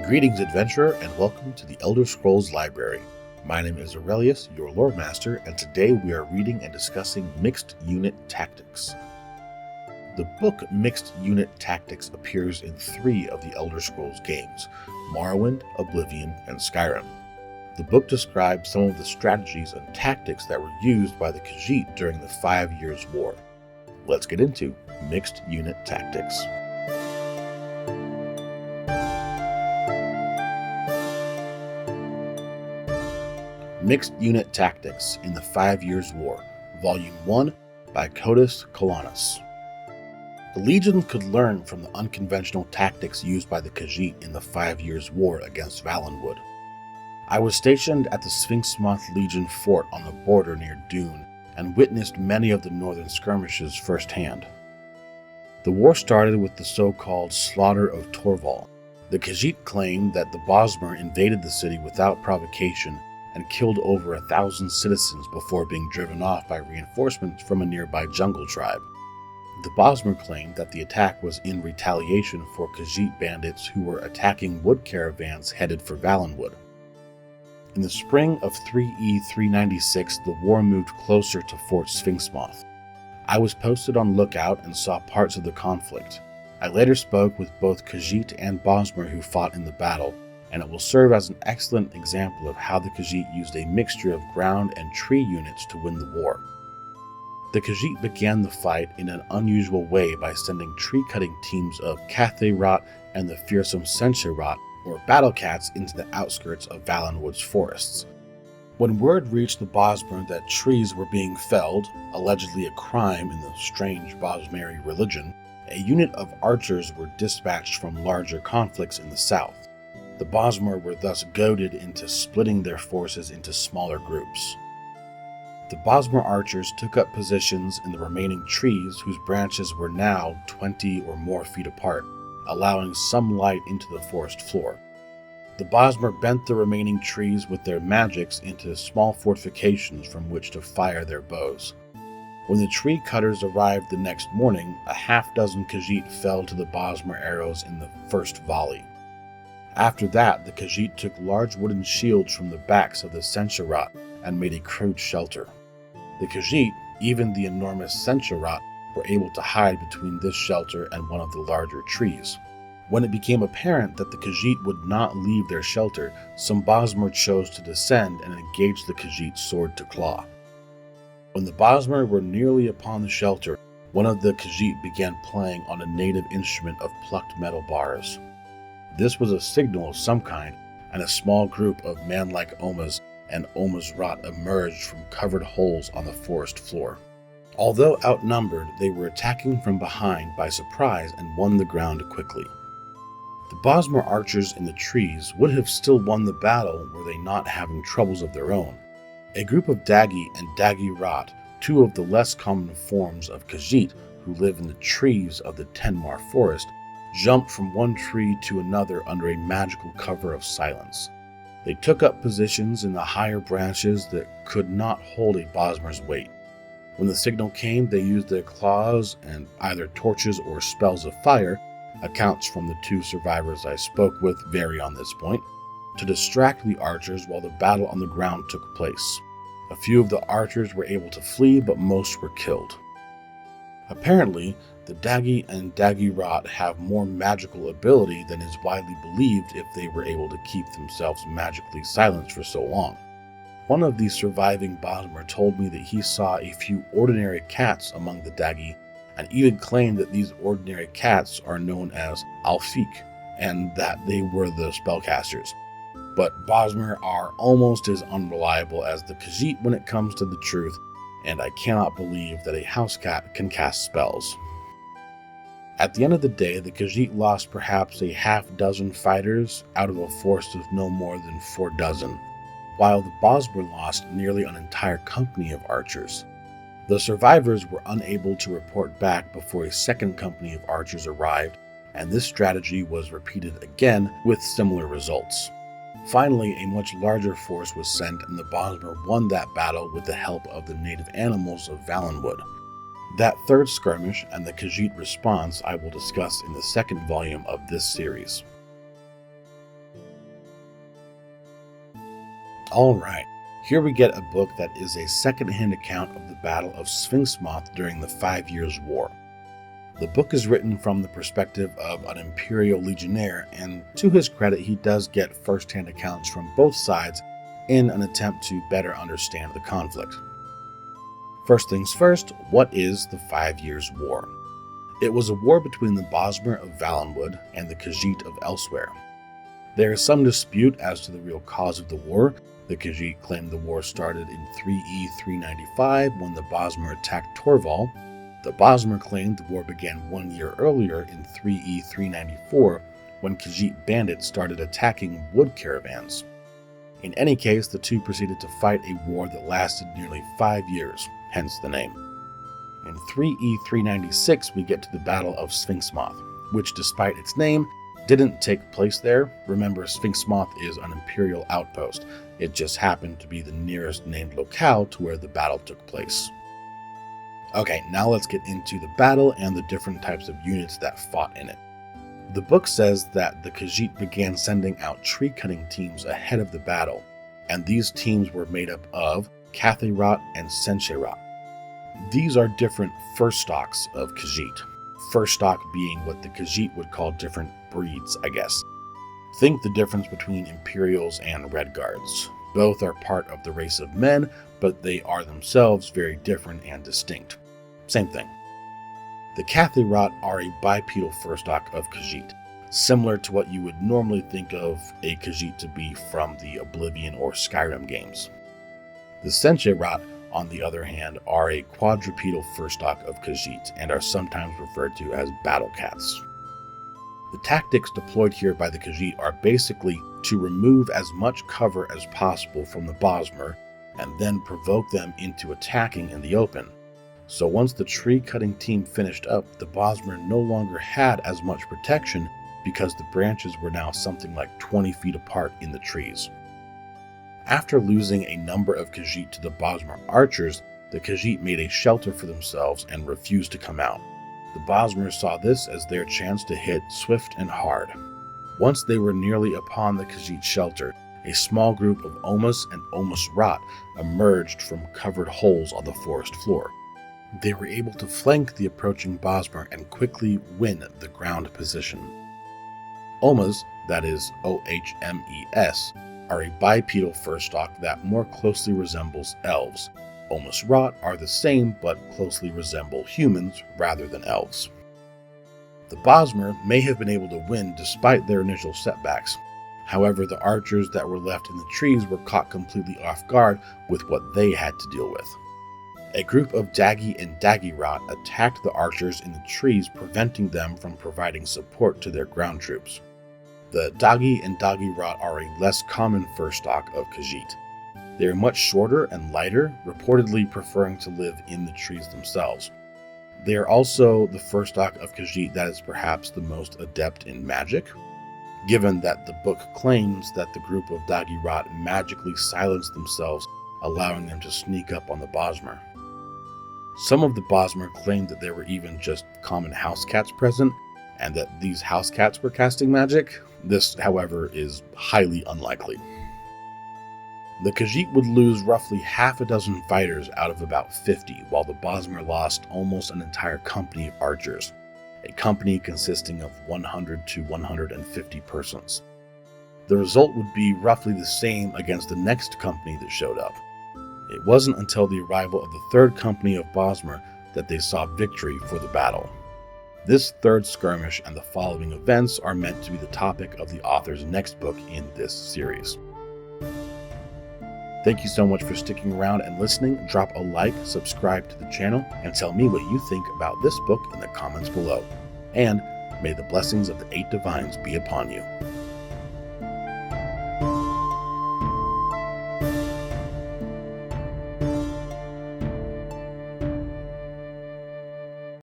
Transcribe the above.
Greetings, adventurer, and welcome to the Elder Scrolls Library. My name is Aurelius, your Lore Master, and today we are reading and discussing Mixed Unit Tactics. The book Mixed Unit Tactics appears in 3 of the Elder Scrolls games, Morrowind, Oblivion, and Skyrim. The book describes some of the strategies and tactics that were used by the Khajiit during the 5 Years' War. Let's get into Mixed Unit Tactics. Mixed Unit Tactics in the 5 Years' War, Volume 1 by Codus Colonus. The Legion could learn from the unconventional tactics used by the Khajiit in the 5 Years' War against Valenwood. I was stationed at the Sphinxmoth Legion fort on the border near Dune and witnessed many of the northern skirmishes firsthand. The war started with the so-called Slaughter of Torval. The Khajiit claimed that the Bosmer invaded the city without provocation and killed over 1,000 citizens before being driven off by reinforcements from a nearby jungle tribe. The Bosmer claimed that the attack was in retaliation for Khajiit bandits who were attacking wood caravans headed for Valenwood. In the spring of 3E 396, the war moved closer to Fort Sphinxmoth. I was posted on lookout and saw parts of the conflict. I later spoke with both Khajiit and Bosmer who fought in the battle, and it will serve as an excellent example of how the Khajiit used a mixture of ground and tree units to win the war. The Khajiit began the fight in an unusual way by sending tree-cutting teams of Cathay-Rot and the fearsome Senche-Rot, or battle cats, into the outskirts of Valenwood's forests. When word reached the Bosmer that trees were being felled, allegedly a crime in the strange Bosmeri religion, a unit of archers were dispatched from larger conflicts in the south. The Bosmer were thus goaded into splitting their forces into smaller groups. The Bosmer archers took up positions in the remaining trees whose branches were now 20 or more feet apart, allowing some light into the forest floor. The Bosmer bent the remaining trees with their magics into small fortifications from which to fire their bows. When the tree cutters arrived the next morning, a half-dozen Khajiit fell to the Bosmer arrows in the first volley. After that, the Khajiit took large wooden shields from the backs of the Senche-Rot and made a crude shelter. The Khajiit, even the enormous Senche-Rot, were able to hide between this shelter and one of the larger trees. When it became apparent that the Khajiit would not leave their shelter, some Bosmer chose to descend and engage the Khajiit sword to claw. When the Bosmer were nearly upon the shelter, one of the Khajiit began playing on a native instrument of plucked metal bars. This was a signal of some kind, and a small group of man-like Omas and Omas Rot emerged from covered holes on the forest floor. Although outnumbered, they were attacking from behind by surprise and won the ground quickly. The Bosmer archers in the trees would have still won the battle were they not having troubles of their own. A group of Dagi and Dagi Rot, 2 of the less common forms of Khajiit who live in the trees of the Tenmar forest, jumped from one tree to another under a magical cover of silence. They took up positions in the higher branches that could not hold a Bosmer's weight. When the signal came, they used their claws and either torches or spells of fire, accounts from the 2 survivors I spoke with vary on this point, to distract the archers while the battle on the ground took place. A few of the archers were able to flee, but most were killed. Apparently, the Dagi and Dagi Rot have more magical ability than is widely believed if they were able to keep themselves magically silenced for so long. One of these surviving Bosmer told me that he saw a few ordinary cats among the Dagi, and even claimed that these ordinary cats are known as Alfik, and that they were the spellcasters. But Bosmer are almost as unreliable as the Khajiit when it comes to the truth, and I cannot believe that a house cat can cast spells. At the end of the day, the Khajiit lost perhaps a half-dozen fighters out of a force of no more than 4 dozen, while the Bosmer lost nearly an entire company of archers. The survivors were unable to report back before a second company of archers arrived, and this strategy was repeated again with similar results. Finally, a much larger force was sent, and the Bosmer won that battle with the help of the native animals of Valenwood. That third skirmish and the Khajiit response I will discuss in the second volume of this series. Alright, here we get a book that is a second-hand account of the Battle of Sphinx Moth during the 5 Years' War. The book is written from the perspective of an Imperial Legionnaire, and to his credit, he does get first-hand accounts from both sides in an attempt to better understand the conflict. First things first, what is the 5 Years' War? It was a war between the Bosmer of Valenwood and the Khajiit of Elsewhere. There is some dispute as to the real cause of the war. The Khajiit claimed the war started in 3E 395 when the Bosmer attacked Torval. The Bosmer claimed the war began 1 year earlier in 3E 394 when Khajiit bandits started attacking wood caravans. In any case, the two proceeded to fight a war that lasted nearly 5 years, hence the name. In 3E 396 we get to the Battle of Sphinx Moth, which despite its name, didn't take place there. Remember, Sphinx Moth is an Imperial outpost. It just happened to be the nearest named locale to where the battle took place. Okay, now let's get into the battle and the different types of units that fought in it. The book says that the Khajiit began sending out tree-cutting teams ahead of the battle, and these teams were made up of Khajiit and Sencherat. These are different first stocks of Khajiit. First stock being what the Khajiit would call different breeds, I guess. Think the difference between Imperials and Red Guards. Both are part of the race of men, but they are themselves very different and distinct. Same thing. The Khajiit are a bipedal first stock of Khajiit, similar to what you would normally think of a Khajiit to be from the Oblivion or Skyrim games. The Sencherat, on the other hand, are a quadrupedal first stock of Khajiit and are sometimes referred to as battle cats. The tactics deployed here by the Khajiit are basically to remove as much cover as possible from the Bosmer and then provoke them into attacking in the open. So once the tree-cutting team finished up, the Bosmer no longer had as much protection because the branches were now something like 20 feet apart in the trees. After losing a number of Khajiit to the Bosmer archers, the Khajiit made a shelter for themselves and refused to come out. The Bosmers saw this as their chance to hit swift and hard. Once they were nearly upon the Khajiit shelter, a small group of Omas and Omas Rat emerged from covered holes on the forest floor. They were able to flank the approaching Bosmer and quickly win the ground position. Omas, that is O-H-M-E-S, are a bipedal first stock that more closely resembles elves. Omas Rat are the same but closely resemble humans rather than elves. The Bosmer may have been able to win despite their initial setbacks. However, the archers that were left in the trees were caught completely off guard with what they had to deal with. A group of Dagi and Dagirat attacked the archers in the trees, preventing them from providing support to their ground troops. The Dagi and Dagirat are a less common first stock of Khajiit. They are much shorter and lighter, reportedly preferring to live in the trees themselves. They are also the first stock of Khajiit that is perhaps the most adept in magic, given that the book claims that the group of Dagirat magically silenced themselves, allowing them to sneak up on the Bosmer. Some of the Bosmer claimed that there were even just common house cats present, and that these house cats were casting magic. This, however, is highly unlikely. The Khajiit would lose roughly half a dozen fighters out of about 50, while the Bosmer lost almost an entire company of archers, a company consisting of 100 to 150 persons. The result would be roughly the same against the next company that showed up. It wasn't until the arrival of the third company of Bosmer that they saw victory for the battle. This third skirmish and the following events are meant to be the topic of the author's next book in this series. Thank you so much for sticking around and listening. Drop a like, subscribe to the channel, and tell me what you think about this book in the comments below. And may the blessings of the 8 Divines be upon you.